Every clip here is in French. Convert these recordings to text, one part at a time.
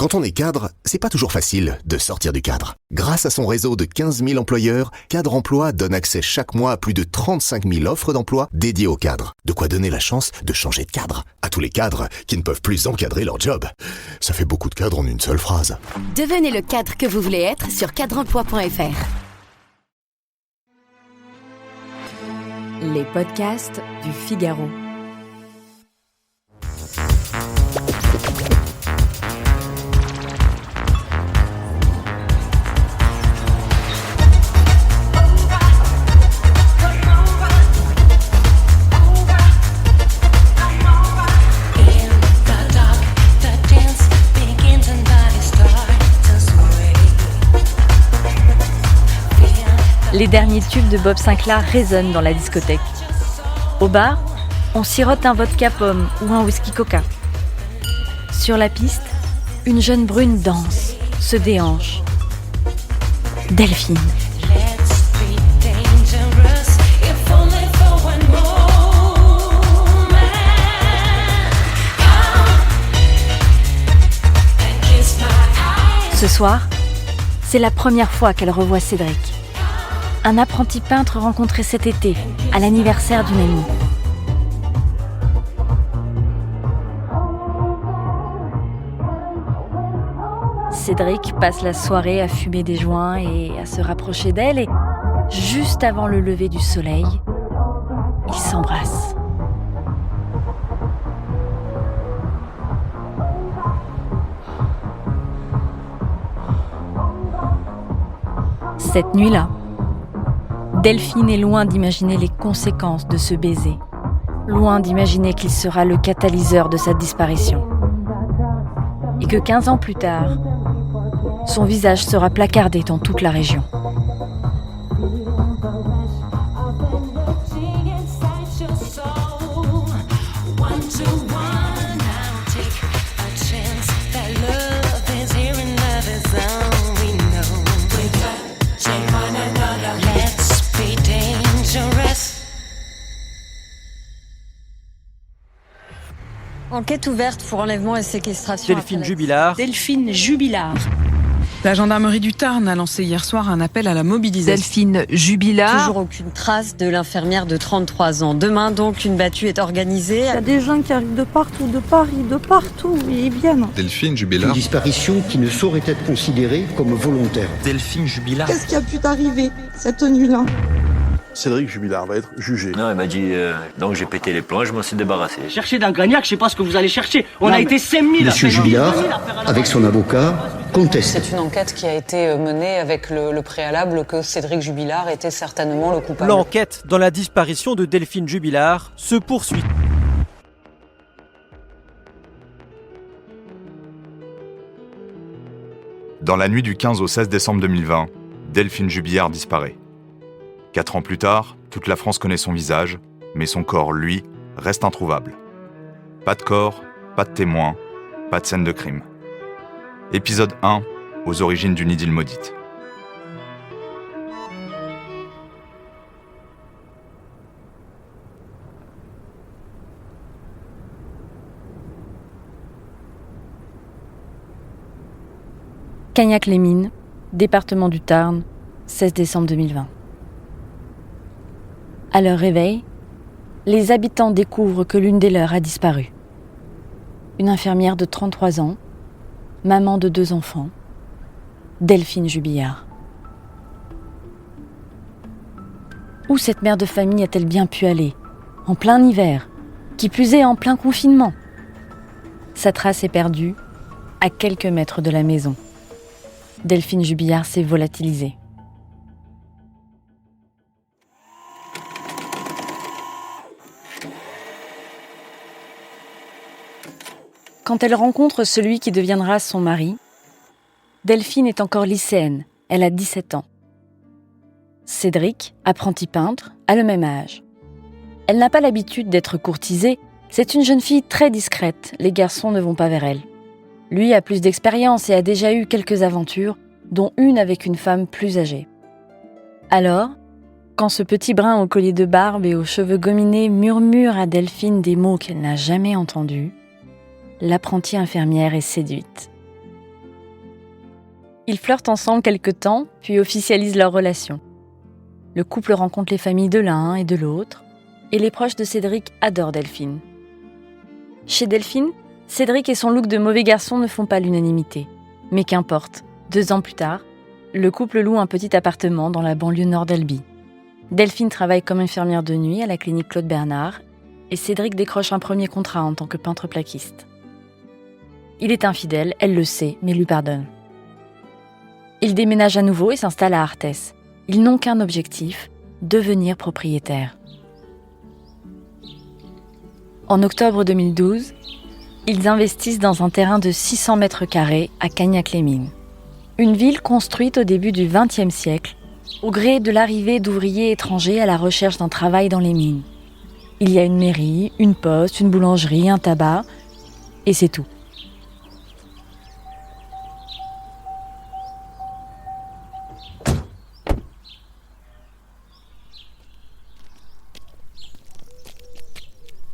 Quand on est cadre, c'est pas toujours facile de sortir du cadre. Grâce à son réseau de 15 000 employeurs, Cadre Emploi donne accès chaque mois à plus de 35 000 offres d'emploi dédiées aux cadres. De quoi donner la chance de changer de cadre à tous les cadres qui ne peuvent plus encadrer leur job. Ça fait beaucoup de cadres en une seule phrase. Devenez le cadre que vous voulez être sur cadreemploi.fr. Les podcasts du Figaro. Les derniers tubes de Bob Sinclair résonnent dans la discothèque. Au bar, on sirote un vodka pomme ou un whisky coca. Sur la piste, une jeune brune danse, se déhanche. Delphine. Ce soir, c'est la première fois qu'elle revoit Cédric. Un apprenti peintre rencontré cet été, à l'anniversaire d'une amie. Cédric passe la soirée à fumer des joints et à se rapprocher d'elle et, juste avant le lever du soleil, ils s'embrassent. Cette nuit-là, Delphine est loin d'imaginer les conséquences de ce baiser, loin d'imaginer qu'il sera le catalyseur de sa disparition. Et que 15 ans plus tard, son visage sera placardé dans toute la région. Enquête ouverte pour enlèvement et séquestration. Delphine Jubilard. La gendarmerie du Tarn a lancé hier soir un appel à la mobilisation. Delphine Jubilard. Toujours aucune trace de l'infirmière de 33 ans. Demain, donc, une battue est organisée. Il y a des gens qui arrivent de partout, de Paris, de partout, ils viennent. Delphine Jubilard. Une disparition qui ne saurait être considérée comme volontaire. Delphine Jubilard. Qu'est-ce qui a pu t'arriver cette nuit-là ? Cédric Jubilard va être jugé. Non, elle m'a dit, donc j'ai pété les plombs, je m'en suis débarrassé. Cherchez dans Gagnac, je sais pas ce que vous allez chercher. On a été 5000. Monsieur Jubilard, avec son avocat, conteste. C'est une enquête qui a été menée avec le préalable que Cédric Jubilard était certainement le coupable. L'enquête dans la disparition de Delphine Jubilard se poursuit. Dans la nuit du 15 au 16 décembre 2020, Delphine Jubilard disparaît. 4 ans plus tard, toute la France connaît son visage, mais son corps, lui, reste introuvable. Pas de corps, pas de témoins, pas de scène de crime. Épisode 1, aux origines d'une idylle maudite. Cagnac-les-Mines, département du Tarn, 16 décembre 2020. À leur réveil, les habitants découvrent que l'une des leurs a disparu. Une infirmière de 33 ans, maman de 2 enfants, Delphine Jubilard. Où cette mère de famille a-t-elle bien pu aller, en plein hiver, qui plus est en plein confinement ? Sa trace est perdue, à quelques mètres de la maison. Delphine Jubilard s'est volatilisée. Quand elle rencontre celui qui deviendra son mari, Delphine est encore lycéenne, elle a 17 ans. Cédric, apprenti peintre, a le même âge. Elle n'a pas l'habitude d'être courtisée, c'est une jeune fille très discrète, les garçons ne vont pas vers elle. Lui a plus d'expérience et a déjà eu quelques aventures, dont une avec une femme plus âgée. Alors, quand ce petit brun au collier de barbe et aux cheveux gominés murmure à Delphine des mots qu'elle n'a jamais entendus, l'apprentie infirmière est séduite. Ils flirtent ensemble quelque temps, puis officialisent leur relation. Le couple rencontre les familles de l'un et de l'autre, et les proches de Cédric adorent Delphine. Chez Delphine, Cédric et son look de mauvais garçon ne font pas l'unanimité. Mais qu'importe, 2 ans plus tard, le couple loue un petit appartement dans la banlieue nord d'Albi. Delphine travaille comme infirmière de nuit à la clinique Claude Bernard, et Cédric décroche un premier contrat en tant que peintre plaquiste. Il est infidèle, elle le sait, mais lui pardonne. Il déménage à nouveau et s'installe à Arthès. Ils n'ont qu'un objectif, devenir propriétaires. En octobre 2012, ils investissent dans un terrain de 600 mètres carrés à Cagnac-les-Mines. Une ville construite au début du XXe siècle, au gré de l'arrivée d'ouvriers étrangers à la recherche d'un travail dans les mines. Il y a une mairie, une poste, une boulangerie, un tabac, et c'est tout.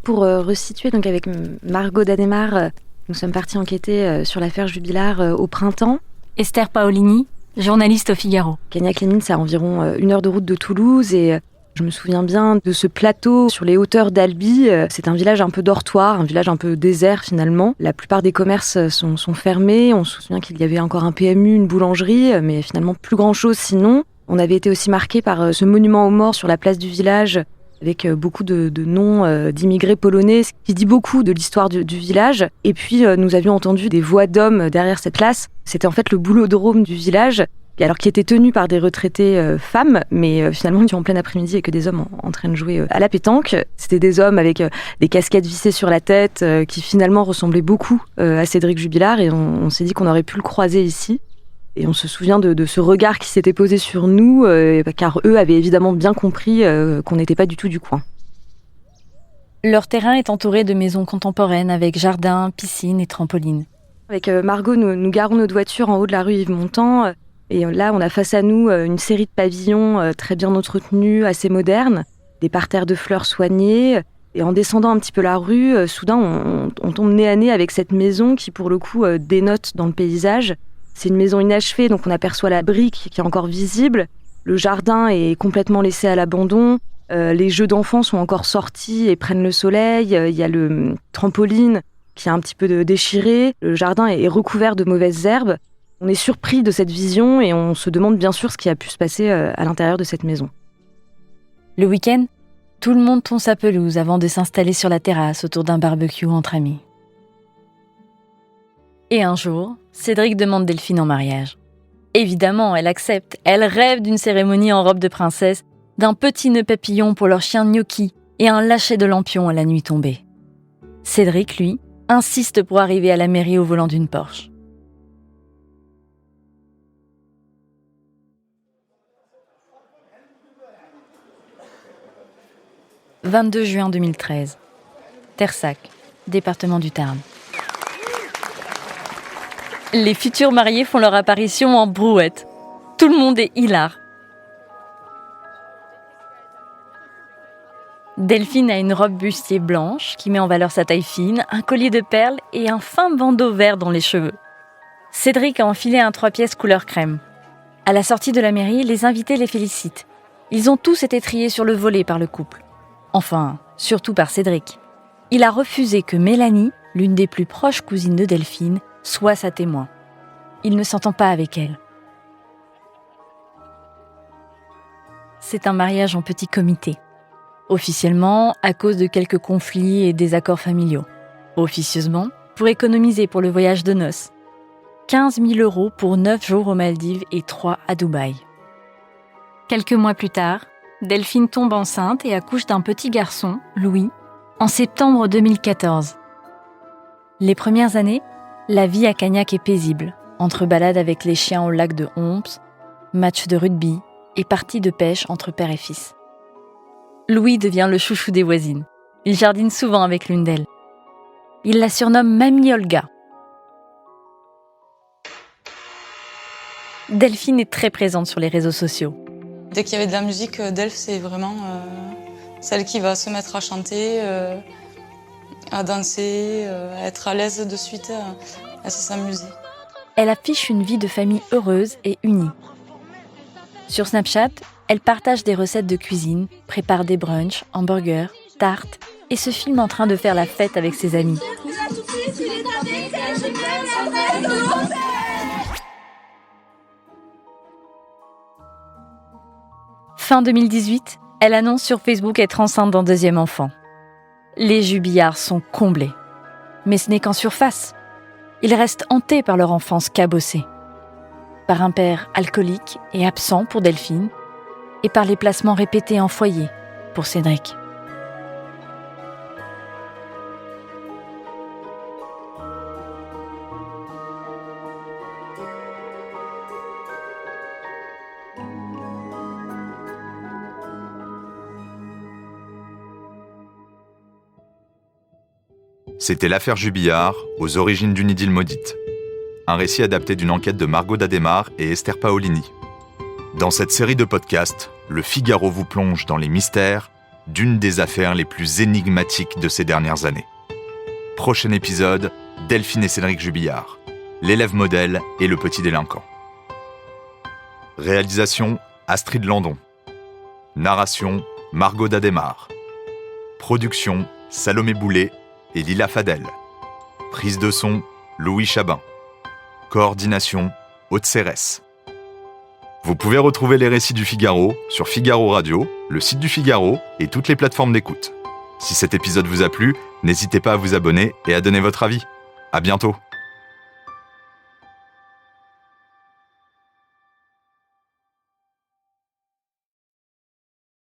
Pour resituer, donc avec Margot Danemar, nous sommes partis enquêter sur l'affaire Jubilard au printemps. Esther Paolini, journaliste au Figaro. Cagnac-les-Mines, c'est à environ 1 heure de route de Toulouse et je me souviens bien de ce plateau sur les hauteurs d'Albi. C'est un village un peu dortoir, un village un peu désert finalement. La plupart des commerces sont fermés. On se souvient qu'il y avait encore un PMU, une boulangerie, mais finalement plus grand-chose sinon. On avait été aussi marqués par ce monument aux morts sur la place du village, avec beaucoup de noms d'immigrés polonais, ce qui dit beaucoup de l'histoire du village. Et puis, nous avions entendu des voix d'hommes derrière cette place. C'était en fait le boulodrome du village, alors qui était tenu par des retraités femmes, mais finalement, en plein après-midi, et que des hommes en train de jouer à la pétanque. C'était des hommes avec des casquettes vissées sur la tête, qui finalement ressemblaient beaucoup à Cédric Jubilard, et on s'est dit qu'on aurait pu le croiser ici. Et on se souvient de ce regard qui s'était posé sur nous, car eux avaient évidemment bien compris qu'on n'était pas du tout du coin. Leur terrain est entouré de maisons contemporaines avec jardin, piscine et trampoline. Avec Margot, nous garons notre voiture en haut de la rue Yves-Montand. Et là, on a face à nous une série de pavillons très bien entretenus, assez modernes, des parterres de fleurs soignés. Et en descendant un petit peu la rue, soudain, on tombe nez à nez avec cette maison qui, pour le coup, dénote dans le paysage. C'est une maison inachevée, donc on aperçoit la brique qui est encore visible. Le jardin est complètement laissé à l'abandon. Les jeux d'enfants sont encore sortis et prennent le soleil. Il y a le trampoline qui est un petit peu déchiré. Le jardin est recouvert de mauvaises herbes. On est surpris de cette vision et on se demande bien sûr ce qui a pu se passer à l'intérieur de cette maison. Le week-end, tout le monde tond sa pelouse avant de s'installer sur la terrasse autour d'un barbecue entre amis. Et un jour, Cédric demande Delphine en mariage. Évidemment, elle accepte. Elle rêve d'une cérémonie en robe de princesse, d'un petit nœud papillon pour leur chien Gnocchi et un lâcher de lampion à la nuit tombée. Cédric, lui, insiste pour arriver à la mairie au volant d'une Porsche. « 22 juin 2013. Tersac, département du Tarn. Les futurs mariés font leur apparition en brouette. Tout le monde est hilar. Delphine a une robe bustier blanche qui met en valeur sa taille fine, un collier de perles et un fin bandeau vert dans les cheveux. Cédric a enfilé un 3 pièces couleur crème. À la sortie de la mairie, les invités les félicitent. Ils ont tous été triés sur le volet par le couple. Enfin, surtout par Cédric. Il a refusé que Mélanie, l'une des plus proches cousines de Delphine, soit sa témoin. Il ne s'entend pas avec elle. C'est un mariage en petit comité. Officiellement, à cause de quelques conflits et désaccords familiaux. Officieusement, pour économiser pour le voyage de noces. 15 000 € pour 9 jours aux Maldives et 3 à Dubaï. Quelques mois plus tard, Delphine tombe enceinte et accouche d'un petit garçon, Louis, en septembre 2014. Les premières années, la vie à Cagnac est paisible, entre balades avec les chiens au lac de Homps, matchs de rugby et parties de pêche entre père et fils. Louis devient le chouchou des voisines. Il jardine souvent avec l'une d'elles. Il la surnomme Mamie Olga. Delphine est très présente sur les réseaux sociaux. Dès qu'il y avait de la musique, Delph, c'est vraiment celle qui va se mettre à chanter, à danser, à être à l'aise de suite, à s'amuser. elle affiche une vie de famille heureuse et unie. Sur Snapchat, elle partage des recettes de cuisine, prépare des brunchs, hamburgers, tartes et se filme en train de faire la fête avec ses amis. Fin 2018, elle annonce sur Facebook être enceinte d'un deuxième enfant. Les Jubillards sont comblés. Mais ce n'est qu'en surface. Ils restent hantés par leur enfance cabossée. Par un père alcoolique et absent pour Delphine, et par les placements répétés en foyer pour Cédric. C'était l'affaire Jubillard, aux origines d'une idylle maudite. Un récit adapté d'une enquête de Margot Dademar et Esther Paolini. Dans cette série de podcasts, Le Figaro vous plonge dans les mystères d'une des affaires les plus énigmatiques de ces dernières années. Prochain épisode, Delphine et Cédric Jubillard, l'élève modèle et le petit délinquant. Réalisation, Astrid Landon. Narration, Margot Dademar. Production, Salomé Boulet et Lila Fadel. Prise de son, Louis Chabin. Coordination, Aude Cérès. Vous pouvez retrouver les récits du Figaro sur Figaro Radio, le site du Figaro et toutes les plateformes d'écoute. Si cet épisode vous a plu, n'hésitez pas à vous abonner et à donner votre avis. À bientôt.